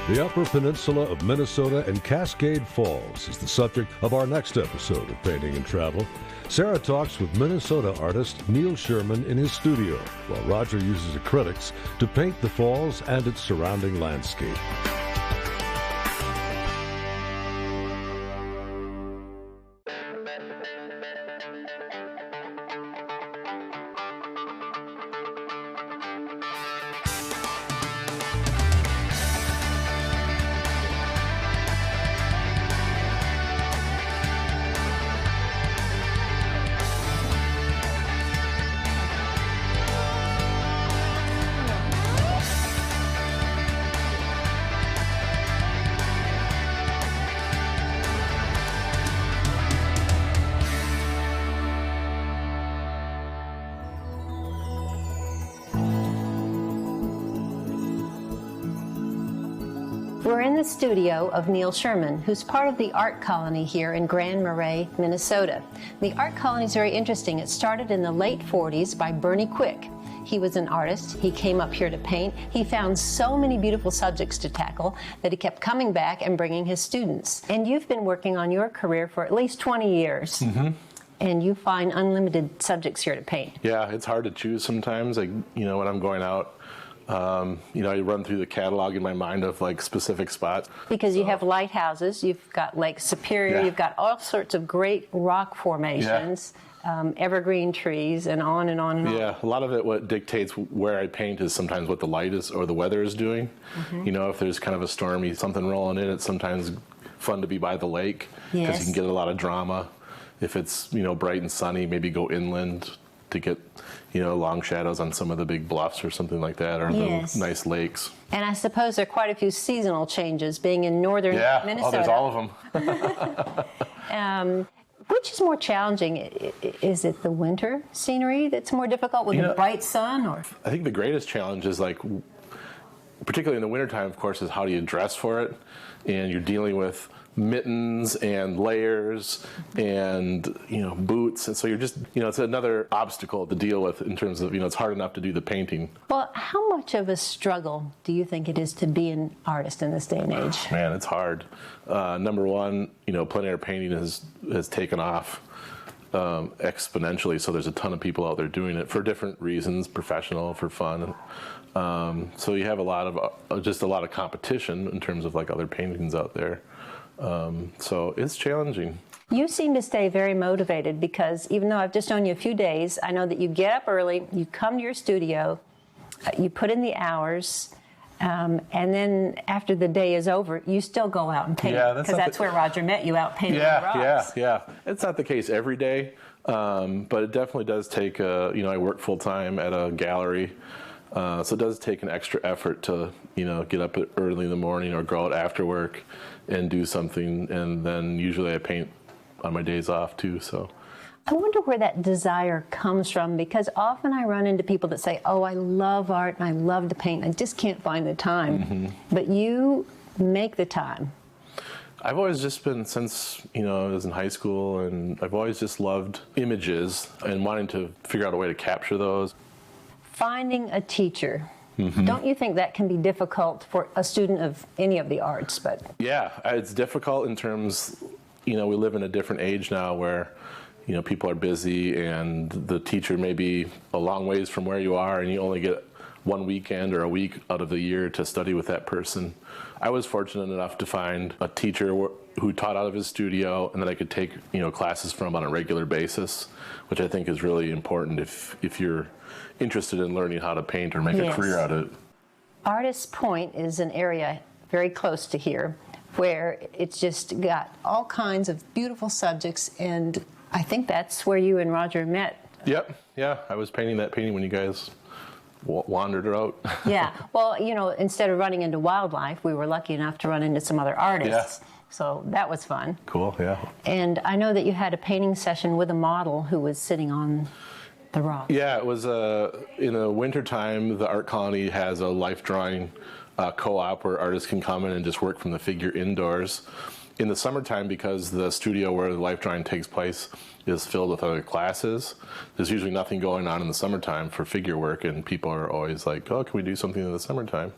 The Upper Peninsula of Minnesota and Cascade Falls is the subject of our next episode of Painting and Travel. Sarah talks with Minnesota artist Neil Sherman in his studio, while Roger uses acrylics to paint the falls and its surrounding landscape. We're in the studio of Neil Sherman, who's part of the art colony here in Grand Marais, Minnesota. The art colony is very interesting. It started in the late 40s by Bernie Quick. He was an artist. He came up here to paint. He found so many beautiful subjects to tackle that he kept coming back and bringing his students. And you've been working on your career for at least 20 years. Mm-hmm. And you find unlimited subjects here to paint. Yeah, it's hard to choose sometimes. When I'm going out, I run through the catalog in my mind of specific spots. Because you have lighthouses, you've got Lake Superior, You've got all sorts of great rock formations, evergreen trees, and on and on and on. Yeah, a lot of it, what dictates where I paint is sometimes what the light is or the weather is doing. Mm-hmm. If there's kind of a stormy something rolling in, it's sometimes fun to be by the lake because you can get a lot of drama. If it's, bright and sunny, maybe go inland to get, long shadows on some of the big bluffs or something like that, or the nice lakes. And I suppose there are quite a few seasonal changes being in northern Minnesota. Oh, there's all of them. Which is more challenging? Is it the winter scenery that's more difficult with the bright sun? Or I think the greatest challenge is, particularly in the wintertime, of course, is how do you dress for it? And you're dealing with mittens and layers and boots, and so you're just it's another obstacle to deal with in terms of it's hard enough to do the painting. Well, how much of a struggle do you think it is to be an artist in this day and age? Man, it's hard. Number one, plein air painting has taken off exponentially, so there's a ton of people out there doing it for different reasons, professional, for fun. So you have a lot of competition in terms of other paintings out there. So it's challenging. You seem to stay very motivated because even though I've just known you a few days, I know that you get up early, you come to your studio, you put in the hours, and then after the day is over, you still go out and paint. Because that's where Roger met you, out painting the rocks. Yeah. It's not the case every day, but it definitely does take, I work full time at a gallery. So it does take an extra effort to, get up early in the morning or go out after work and do something. And then usually I paint on my days off too. So I wonder where that desire comes from, because often I run into people that say, oh, I love art and I love to paint. I just can't find the time. Mm-hmm. But you make the time. I've always just been, since, I was in high school, and I've always just loved images and wanting to figure out a way to capture those. Finding a teacher. Mm-hmm. Don't you think that can be difficult for a student of any of the arts? But yeah, it's difficult in terms, we live in a different age now where, people are busy and the teacher may be a long ways from where you are and you only get one weekend or a week out of the year to study with that person. I was fortunate enough to find a teacher who taught out of his studio and that I could take, classes from on a regular basis, which I think is really important if you're interested in learning how to paint or make a career out of it. Artist's Point is an area very close to here where it's just got all kinds of beautiful subjects, and I think that's where you and Roger met. Yep, yeah, I was painting that painting when you guys wandered out. Yeah, well, instead of running into wildlife, we were lucky enough to run into some other artists. Yeah. So that was fun. Cool, yeah. And I know that you had a painting session with a model who was sitting on the rock. Yeah, it was in the wintertime, the art colony has a life drawing co-op where artists can come in and just work from the figure indoors. In the summertime, because the studio where the life drawing takes place is filled with other classes, there's usually nothing going on in the summertime for figure work, and people are always like, oh, can we do something in the summertime?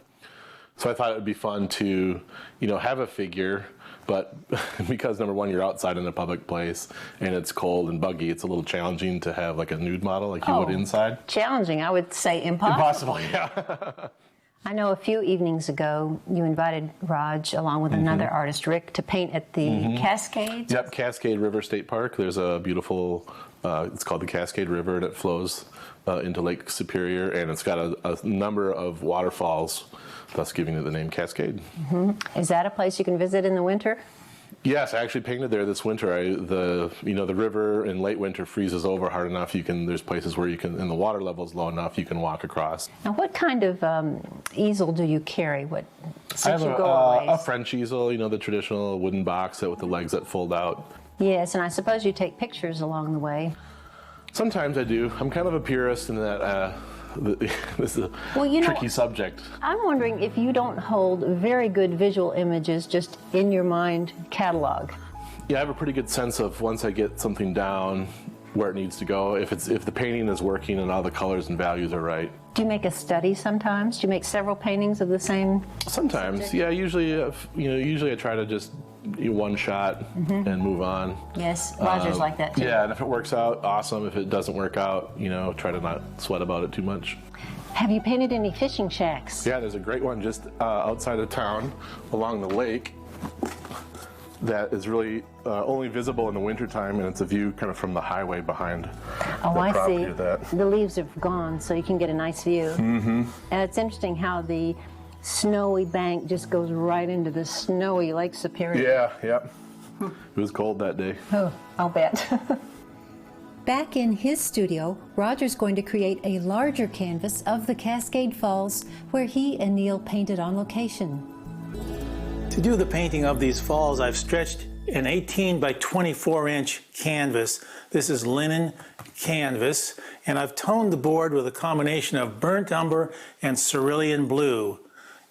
So I thought it would be fun to, have a figure, but because number one, you're outside in a public place and it's cold and buggy, it's a little challenging to have like a nude model like you would inside. Challenging, I would say impossible. Impossible, yeah. I know a few evenings ago you invited Raj along with another artist, Rick, to paint at the Cascades. Yep, Cascade River State Park. There's a beautiful, it's called the Cascade River, and it flows into Lake Superior, and it's got a number of waterfalls, thus giving it the name Cascade. Is that a place you can visit in the winter? Yes, I actually painted there this winter. The river in late winter freezes over hard enough. There's places where you can, and the water level is low enough, you can walk across. Now, what kind of easel do you carry? I have a French easel, the traditional wooden box with the legs that fold out. Yes, and I suppose you take pictures along the way. Sometimes I do. I'm kind of a purist in that this is a tricky subject. I'm wondering if you don't hold very good visual images just in your mind catalog. Yeah, I have a pretty good sense of once I get something down where it needs to go, if the painting is working and all the colors and values are right. Do you make a study sometimes? Do you make several paintings of the same? Sometimes, subject? Yeah. Usually I try to just one shot and move on. Yes, Roger's like that too. Yeah, and if it works out, awesome. If it doesn't work out, try to not sweat about it too much. Have you painted any fishing shacks? Yeah, there's a great one just outside of town along the lake that is really only visible in the wintertime, and it's a view kind of from the highway behind the property. Of that. The leaves have gone, so you can get a nice view. And it's interesting how the snowy bank just goes right into the snowy Lake Superior. Yeah, yep. It was cold that day. Oh, I'll bet. Back in his studio, Roger's going to create a larger canvas of the Cascade Falls where he and Neil painted on location. To do the painting of these falls, I've stretched an 18 by 24 inch canvas. This is linen canvas, and I've toned the board with a combination of burnt umber and cerulean blue.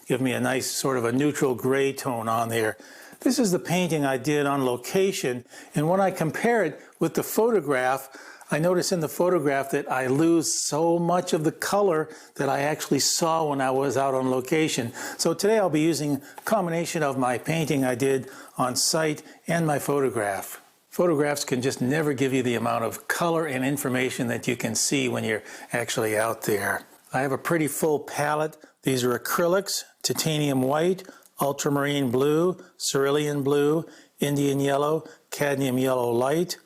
Give me a nice sort of a neutral gray tone on there. This is the painting I did on location, and when I compare it with the photograph, I notice in the photograph that I lose so much of the color that I actually saw when I was out on location. So today I'll be using a combination of my painting I did on site and my photograph. Photographs can just never give you the amount of color and information that you can see when you're actually out there. I have a pretty full palette. These are acrylics, titanium white, ultramarine blue, cerulean blue, Indian yellow, cadmium yellow light,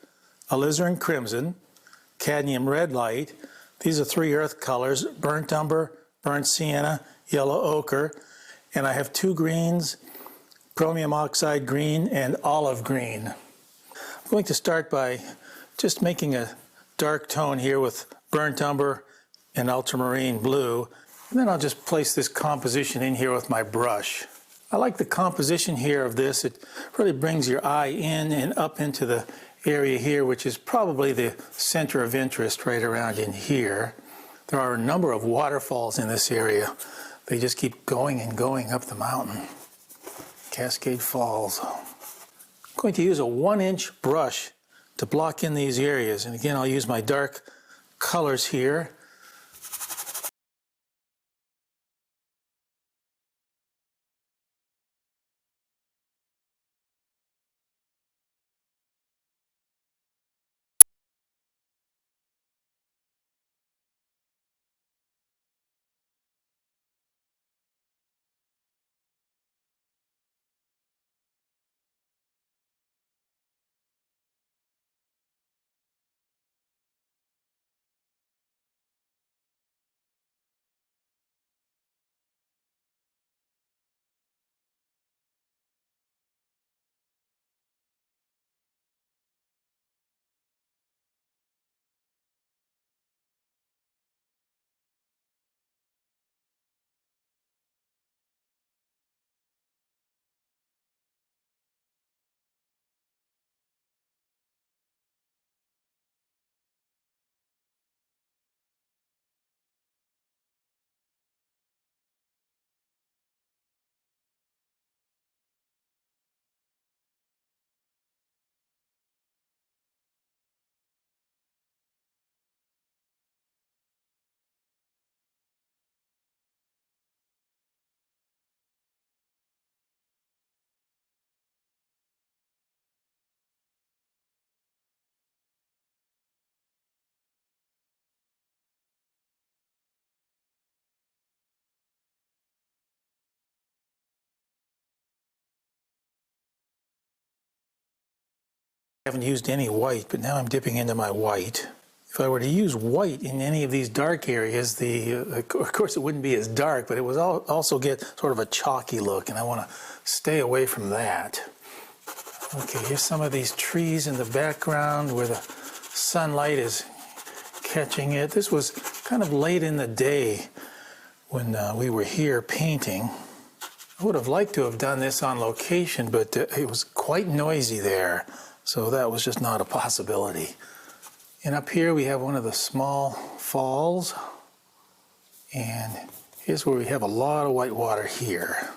alizarin crimson, cadmium red light. These are 3 earth colors: burnt umber, burnt sienna, yellow ochre, and I have 2 greens, chromium oxide green and olive green. I'm going to start by just making a dark tone here with burnt umber and ultramarine blue, and then I'll just place this composition in here with my brush. I like the composition here of this. It really brings your eye in and up into the area here, which is probably the center of interest right around in here. There are a number of waterfalls in this area. They just keep going and going up the mountain. Cascade Falls. I'm going to use a 1-inch brush to block in these areas. And again, I'll use my dark colors here. I haven't used any white, but now I'm dipping into my white. If I were to use white in any of these dark areas, of course it wouldn't be as dark, but it would also get sort of a chalky look, and I want to stay away from that. Okay, here's some of these trees in the background where the sunlight is catching it. This was kind of late in the day when we were here painting. I would have liked to have done this on location, but it was quite noisy there, so that was just not a possibility. And up here we have one of the small falls, and here's where we have a lot of white water here.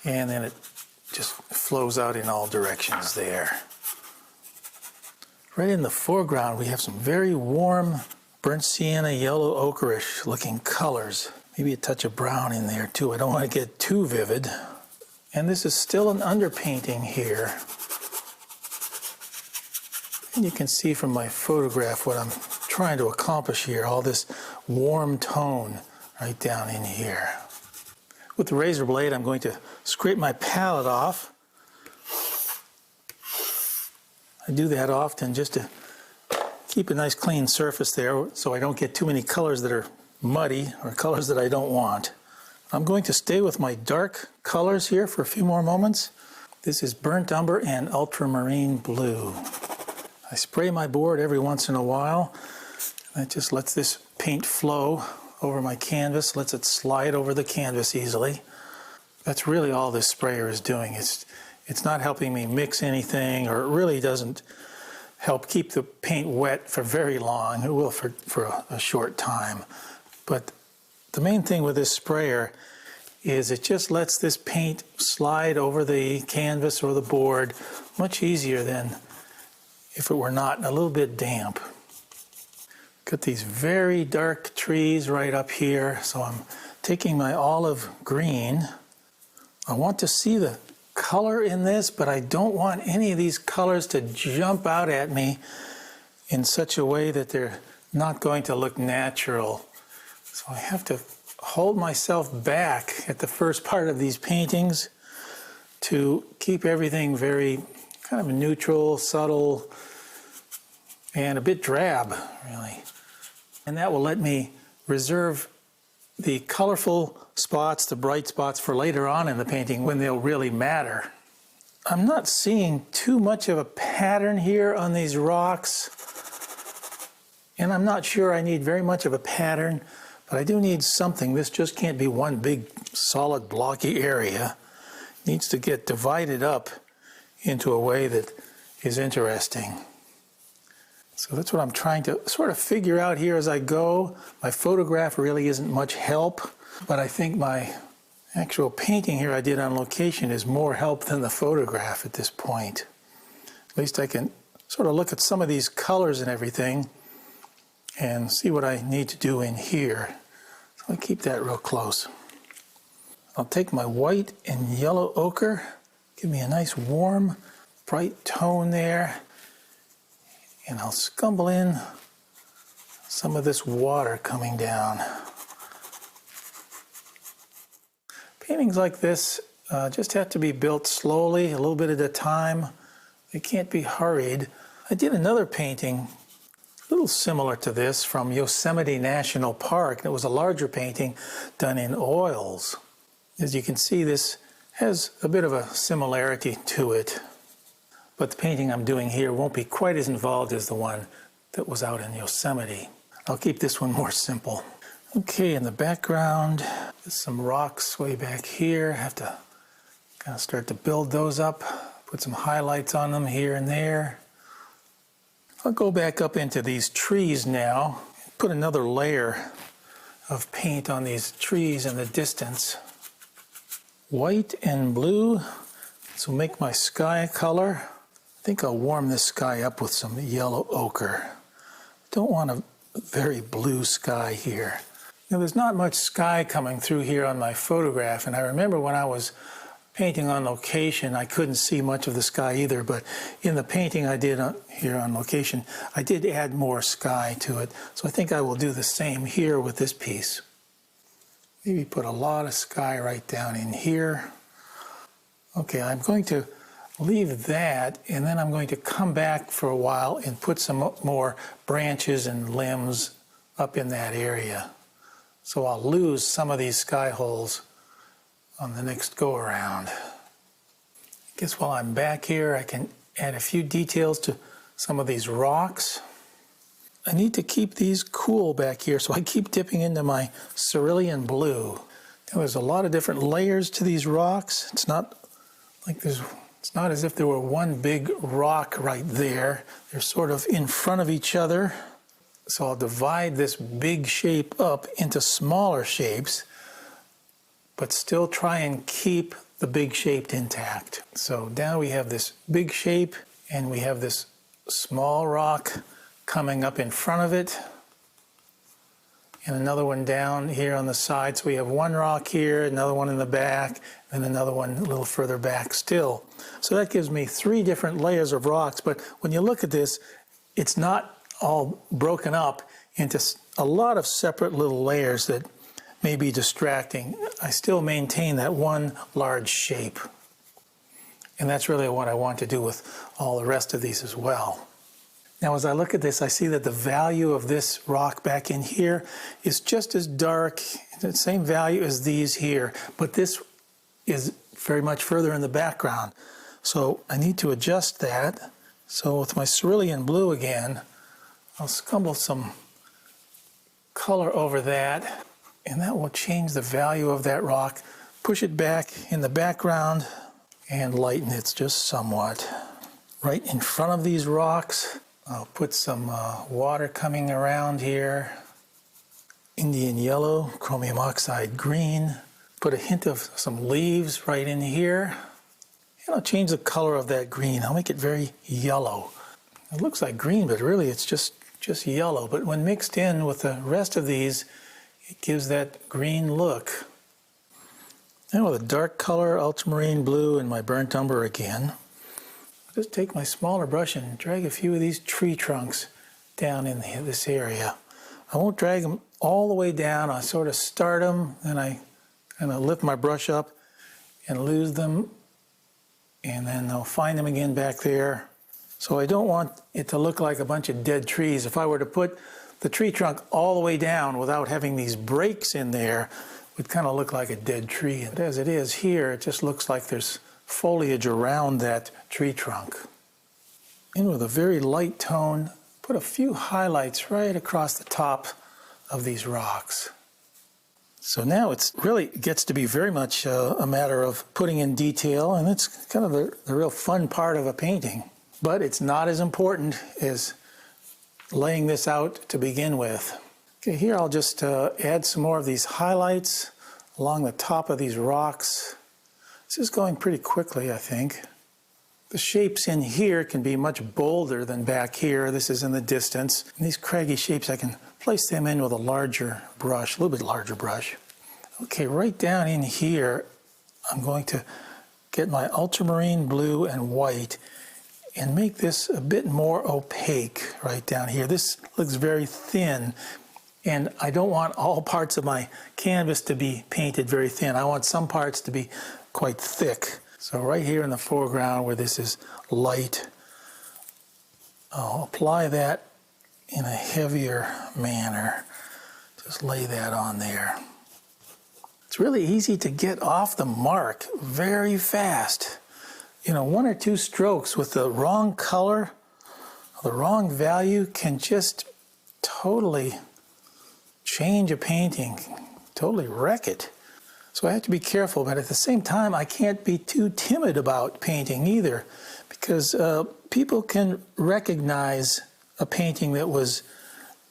And then it just flows out in all directions there. Right in the foreground we have some very warm burnt sienna, yellow ochreish looking colors. Maybe a touch of brown in there too. I don't want to get too vivid. And this is still an underpainting here. And you can see from my photograph what I'm trying to accomplish here, all this warm tone right down in here. With the razor blade, I'm going to scrape my palette off. I do that often just to keep a nice clean surface there so I don't get too many colors that are muddy or colors that I don't want. I'm going to stay with my dark colors here for a few more moments. This is burnt umber and ultramarine blue. I spray my board every once in a while. That just lets this paint flow over my canvas, lets it slide over the canvas easily. That's really all this sprayer is doing. It's not helping me mix anything, or it really doesn't help keep the paint wet for very long. It will for a short time. But the main thing with this sprayer is it just lets this paint slide over the canvas or the board much easier than if it were not a little bit damp. Got these very dark trees right up here, so I'm taking my olive green. I want to see the color in this, but I don't want any of these colors to jump out at me in such a way that they're not going to look natural. So I have to hold myself back at the first part of these paintings to keep everything very kind of neutral, subtle, and a bit drab, really. And that will let me reserve the colorful spots, the bright spots, for later on in the painting when they'll really matter. I'm not seeing too much of a pattern here on these rocks, and I'm not sure I need very much of a pattern, but I do need something. This just can't be one big solid blocky area. It needs to get divided up into a way that is interesting. So that's what I'm trying to sort of figure out here as I go. My photograph really isn't much help, but I think my actual painting here I did on location is more help than the photograph at this point. At least I can sort of look at some of these colors and everything and see what I need to do in here. So I keep that real close. I'll take my white and yellow ochre, give me a nice warm, bright tone there. And I'll scumble in some of this water coming down. Paintings like this just have to be built slowly, a little bit at a time. They can't be hurried. I did another painting, a little similar to this, from Yosemite National Park. It was a larger painting done in oils. As you can see, this has a bit of a similarity to it. But the painting I'm doing here won't be quite as involved as the one that was out in Yosemite. I'll keep this one more simple. Okay, in the background, there's some rocks way back here. I have to kind of start to build those up, put some highlights on them here and there. I'll go back up into these trees now, put another layer of paint on these trees in the distance. White and blue, this will make my sky color. I think I'll warm this sky up with some yellow ochre. Don't want a very blue sky here. Now, there's not much sky coming through here on my photograph, and I remember when I was painting on location, I couldn't see much of the sky either, but in the painting I did here on location, I did add more sky to it. So I think I will do the same here with this piece. Maybe put a lot of sky right down in here. Okay, I'm going to leave that, and then I'm going to come back for a while and put some more branches and limbs up in that area. So I'll lose some of these sky holes on the next go around. I guess while I'm back here, I can add a few details to some of these rocks. I need to keep these cool back here, so I keep dipping into my cerulean blue. Now, there's a lot of different layers to these rocks. It's not as if there were one big rock right there. They're sort of in front of each other. So I'll divide this big shape up into smaller shapes, but still try and keep the big shape intact. So now we have this big shape, and we have this small rock coming up in front of it, and another one down here on the side. So we have one rock here, another one in the back, and another one a little further back still. So that gives me 3 different layers of rocks, but when you look at this, it's not all broken up into a lot of separate little layers that may be distracting. I still maintain that one large shape. And that's really what I want to do with all the rest of these as well. Now, as I look at this, I see that the value of this rock back in here is just as dark, the same value as these here, but this is very much further in the background. So I need to adjust that. So with my cerulean blue again, I'll scumble some color over that, and that will change the value of that rock, push it back in the background, and lighten it just somewhat. Right in front of these rocks, I'll put some water coming around here, Indian yellow, chromium oxide green, put a hint of some leaves right in here, and I'll change the color of that green. I'll make it very yellow. It looks like green, but really it's just yellow. But when mixed in with the rest of these, it gives that green look. And with a dark color, ultramarine blue, and my burnt umber again, I'll just take my smaller brush and drag a few of these tree trunks down in this area. I won't drag them all the way down. I sort of start them, and I kind of lift my brush up and lose them, and then I'll find them again back there. So I don't want it to look like a bunch of dead trees. If I were to put the tree trunk all the way down without having these breaks in there, it would kind of look like a dead tree. But as it is here, it just looks like there's foliage around that tree trunk. And with a very light tone, put a few highlights right across the top of these rocks. So now it really gets to be very much a matter of putting in detail, and it's kind of the real fun part of a painting. But it's not as important as laying this out to begin with. Okay, here I'll just add some more of these highlights along the top of these rocks. This is going pretty quickly, I think. The shapes in here can be much bolder than back here. This is in the distance. And these craggy shapes, I can place them in with a larger brush, a little bit larger brush. Okay, right down in here, I'm going to get my ultramarine blue and white and make this a bit more opaque right down here. This looks very thin, and I don't want all parts of my canvas to be painted very thin. I want some parts to be quite thick. So right here in the foreground where this is light, I'll apply that in a heavier manner. Just lay that on there. It's really easy to get off the mark very fast. You know, 1 or 2 strokes with the wrong color, the wrong value can just totally change a painting, totally wreck it. So I have to be careful, but at the same time, I can't be too timid about painting either, because people can recognize a painting that was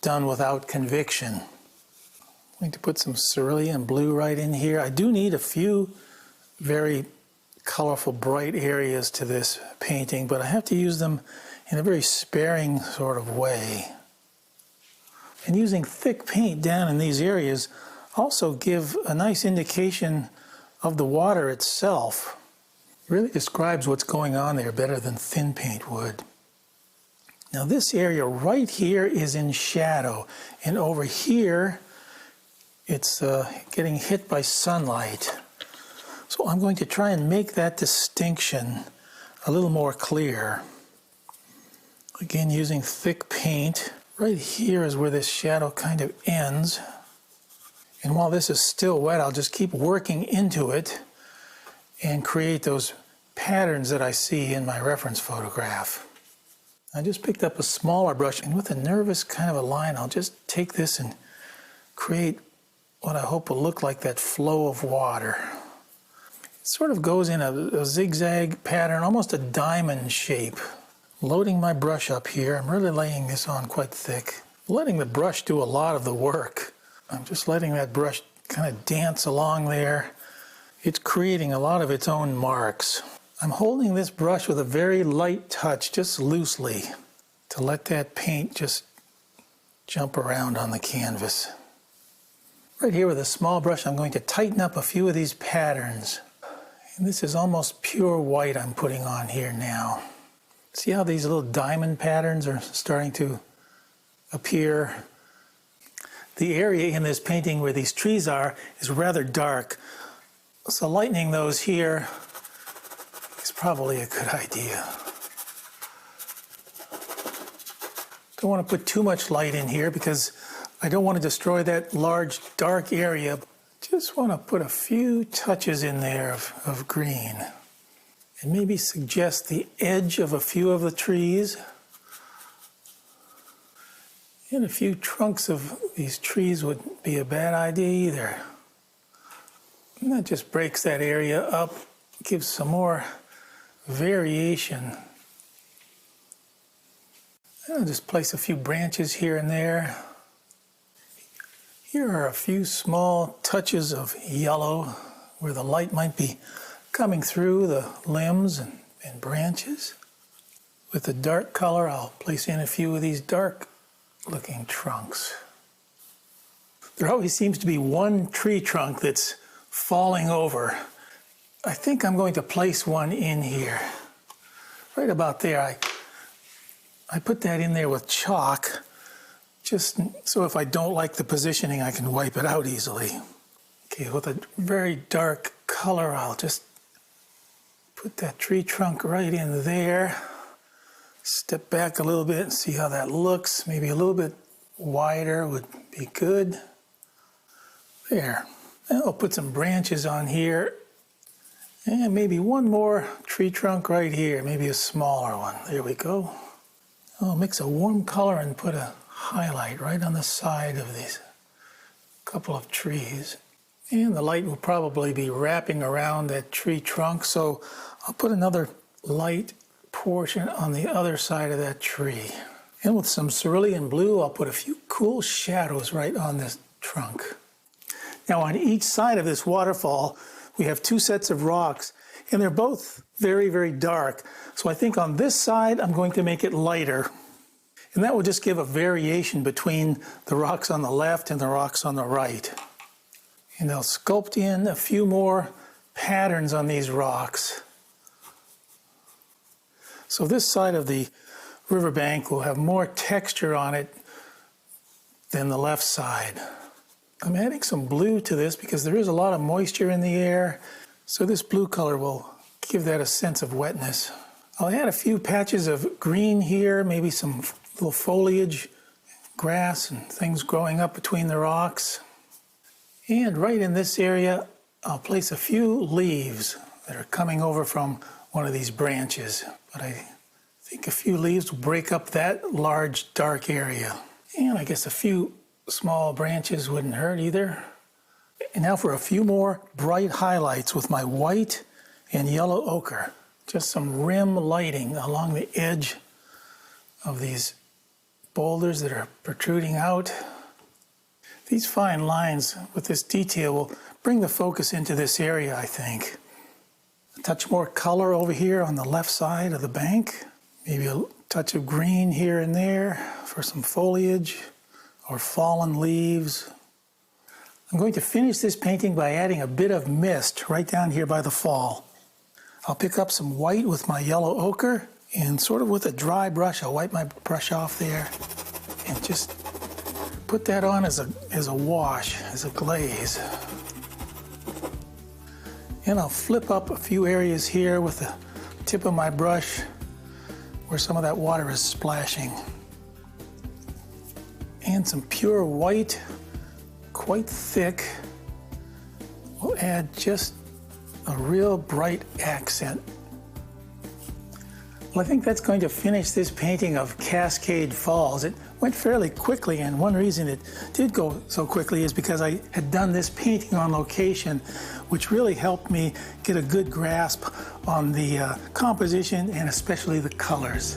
done without conviction. I'm going to put some cerulean blue right in here. I do need a few very colorful, bright areas to this painting, but I have to use them in a very sparing sort of way. And using thick paint down in these areas also give a nice indication of the water itself. It really describes what's going on there better than thin paint would. Now this area right here is in shadow, and over here it's getting hit by sunlight. So I'm going to try and make that distinction a little more clear. Again, using thick paint. Right here is where this shadow kind of ends. And while this is still wet, I'll just keep working into it and create those patterns that I see in my reference photograph. I just picked up a smaller brush, and with a nervous kind of a line, I'll just take this and create what I hope will look like that flow of water. It sort of goes in a zigzag pattern, almost a diamond shape. Loading my brush up here, I'm really laying this on quite thick. Letting the brush do a lot of the work. I'm just letting that brush kind of dance along there. It's creating a lot of its own marks. I'm holding this brush with a very light touch, just loosely, to let that paint just jump around on the canvas. Right here with a small brush, I'm going to tighten up a few of these patterns. And this is almost pure white I'm putting on here now. See how these little diamond patterns are starting to appear? The area in this painting where these trees are is rather dark, so lightening those here is probably a good idea. Don't want to put too much light in here because I don't want to destroy that large dark area. Just want to put a few touches in there of green. And maybe suggest the edge of a few of the trees. And a few trunks of these trees would be a bad idea either. And that just breaks that area up, gives some more variation. And I'll just place a few branches here and there. Here are a few small touches of yellow where the light might be coming through the limbs and branches. With the dark color, I'll place in a few of these dark looking trunks. There always seems to be one tree trunk that's falling over. I think I'm going to place one in here. Right about there. I put that in there with chalk, just so if I don't like the positioning, I can wipe it out easily. Okay, with a very dark color, I'll just put that tree trunk right in there. Step back a little bit and see how that looks. Maybe a little bit wider would be good. There. And I'll put some branches on here. And maybe one more tree trunk right here. Maybe a smaller one. There we go. I'll mix a warm color and put a highlight right on the side of these couple of trees. And the light will probably be wrapping around that tree trunk, so I'll put another light portion on the other side of that tree. And with some cerulean blue, I'll put a few cool shadows right on this trunk. Now on each side of this waterfall, we have two sets of rocks, and they're both very, very dark. So I think on this side, I'm going to make it lighter. And that will just give a variation between the rocks on the left and the rocks on the right. And I'll sculpt in a few more patterns on these rocks. So this side of the riverbank will have more texture on it than the left side. I'm adding some blue to this because there is a lot of moisture in the air, so this blue color will give that a sense of wetness. I'll add a few patches of green here, maybe some little foliage, grass and things growing up between the rocks. And right in this area, I'll place a few leaves that are coming over from one of these branches. But I think a few leaves will break up that large dark area. And I guess a few small branches wouldn't hurt either. And now for a few more bright highlights with my white and yellow ochre. Just some rim lighting along the edge of these boulders that are protruding out. These fine lines with this detail will bring the focus into this area, I think. A touch more color over here on the left side of the bank. Maybe a touch of green here and there for some foliage or fallen leaves. I'm going to finish this painting by adding a bit of mist right down here by the fall. I'll pick up some white with my yellow ochre and sort of with a dry brush, I'll wipe my brush off there and just put that on as a wash, as a glaze. And I'll flip up a few areas here with the tip of my brush where some of that water is splashing. And some pure white, quite thick, will add just a real bright accent. Well, I think that's going to finish this painting of Cascade Falls. It went fairly quickly, and one reason it did go so quickly is because I had done this painting on location, which really helped me get a good grasp on the composition and especially the colors.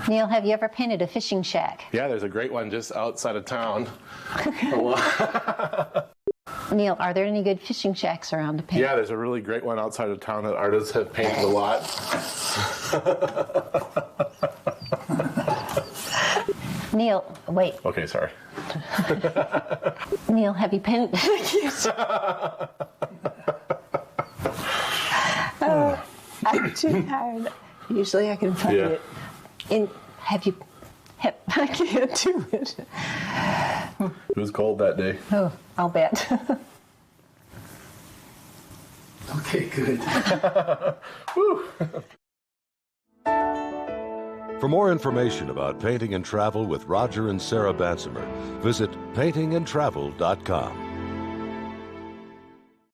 Neil, have you ever painted a fishing shack? Yeah, there's a great one just outside of town. Neil, are there any good fishing shacks around to paint? Yeah, there's a really great one outside of town that artists have painted a lot. Neil, wait. Okay, sorry. Neil, have you painted? I'm too tired. Usually I can find it. I can't do it. It was cold that day. Oh, I'll bet. Okay, good. Woo. For more information about painting and travel with Roger and Sarah Bansemer, visit paintingandtravel.com.